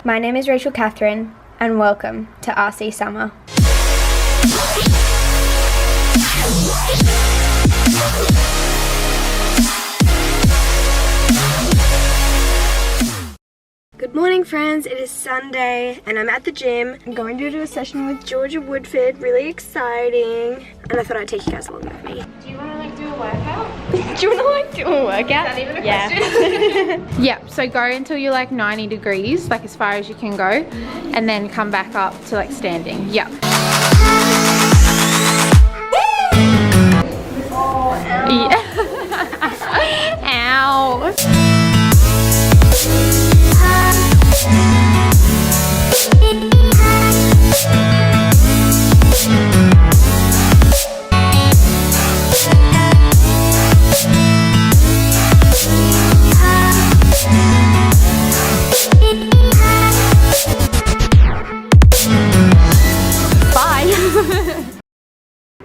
My name is Rachel Catherine and welcome to RC Summer. Good morning friends, it is Sunday and I'm at the gym. I'm going to do a session with Georgia Woodford, really exciting. And I thought I'd take you guys along with me. Do you want to do a workout? Do you want to do a workout? Is that even a question? Yeah, so go until you're like 90 degrees, like as far as you can go, and then come back up to like standing. Yep. Oh, ow. Yeah. Ow.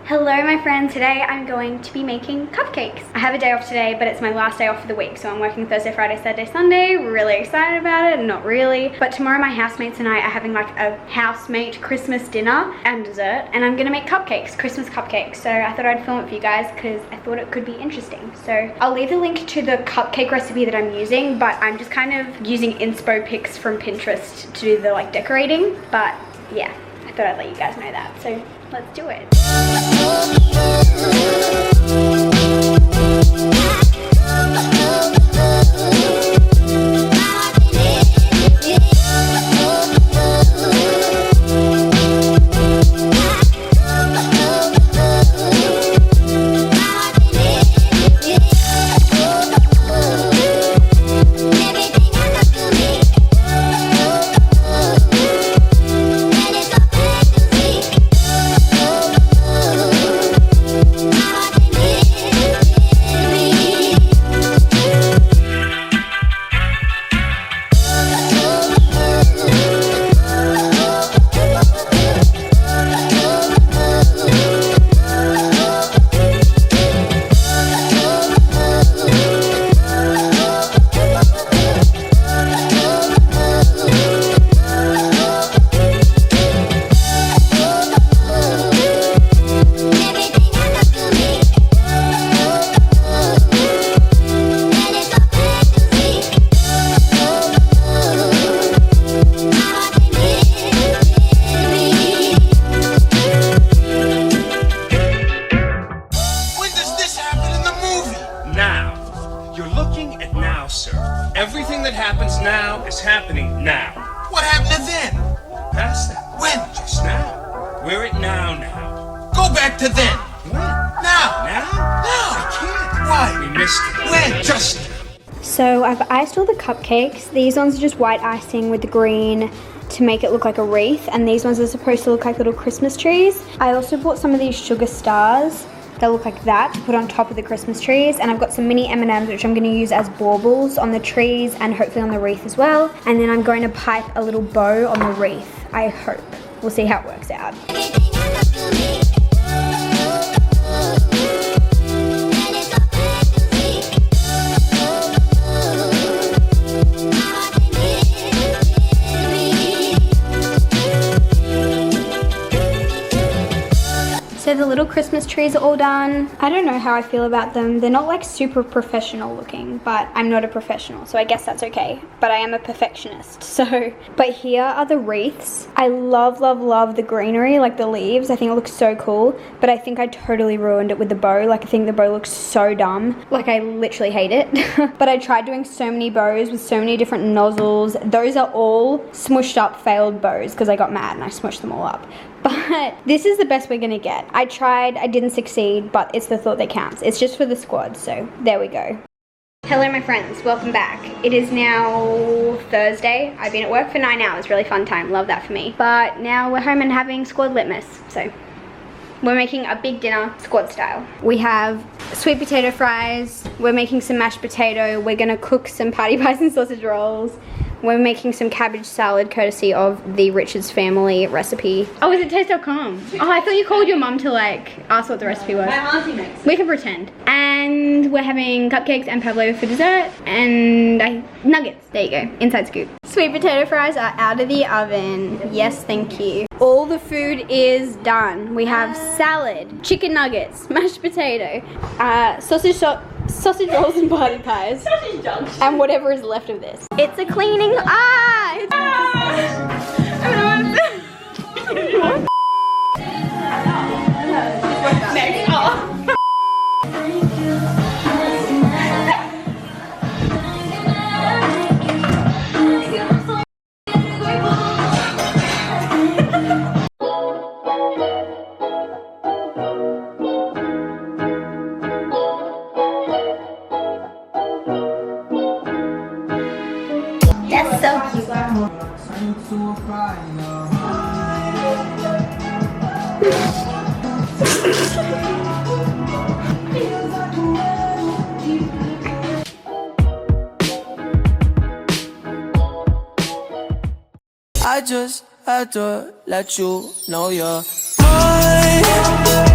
Hello my friend, today I'm going to be making cupcakes. I have a day off today, but it's my last day off for the week, so I'm working Thursday, Friday, Saturday, Sunday. Really excited about it, not really. But tomorrow my housemates and I are having like a housemate Christmas dinner and dessert, and I'm gonna make cupcakes, Christmas cupcakes. So I thought I'd film it for you guys because I thought it could be interesting. So I'll leave the link to the cupcake recipe that I'm using, but I'm just kind of using inspo pics from Pinterest to do the like decorating. But yeah, I thought I'd let you guys know that. So let's do it. Everything that happens now is happening now. What happened to then? Past that. When? Just now. We're at now. Go back to then. When? Now. Now? Now. I can't. Why? We missed it. When? Just. So I've iced all the cupcakes. These ones are just white icing with the green to make it look like a wreath, and these ones are supposed to look like little Christmas trees. I also bought some of these sugar stars that look like that to put on top of the Christmas trees, and I've got some mini M&Ms which I'm going to use as baubles on the trees and hopefully on the wreath as well. And then I'm going to pipe a little bow on the wreath, I hope. We'll see how it works out. So the little Christmas trees are all done. I don't know how I feel about them. They're not like super professional looking, but I'm not a professional, so I guess that's okay. But I am a perfectionist, so. But here are the wreaths. I love, love, love the greenery, like the leaves. I think it looks so cool, but I think I totally ruined it with the bow. Like I think the bow looks so dumb. Like I literally hate it. But I tried doing so many bows with so many different nozzles. Those are all smushed up failed bows because I got mad and I smushed them all up. But this is the best we're gonna get. I tried, I didn't succeed, but it's the thought that counts. It's just for the squad, so there we go. Hello my friends, welcome back. It is now Thursday. I've been at work for 9 hours, really fun time, love that for me. But now we're home and having squad litmus, so we're making a big dinner, squad style. We have sweet potato fries, we're making some mashed potato, we're gonna cook some patty pies and sausage rolls. We're making some cabbage salad courtesy of the Richards family recipe. Oh, is it taste.com? Oh, I thought you called your mum to like ask what the recipe was. My auntie makes it. We can pretend. And we're having cupcakes and pavlova for dessert and nuggets. There you go, inside scoop. Sweet potato fries are out of the oven. Yes, thank you. All the food is done. We have salad, chicken nuggets, mashed potato, sausage rolls and party pies, and whatever is left of this. It's a cleaning. Next. Oh. That's so cute. I just had to let you know you're mine.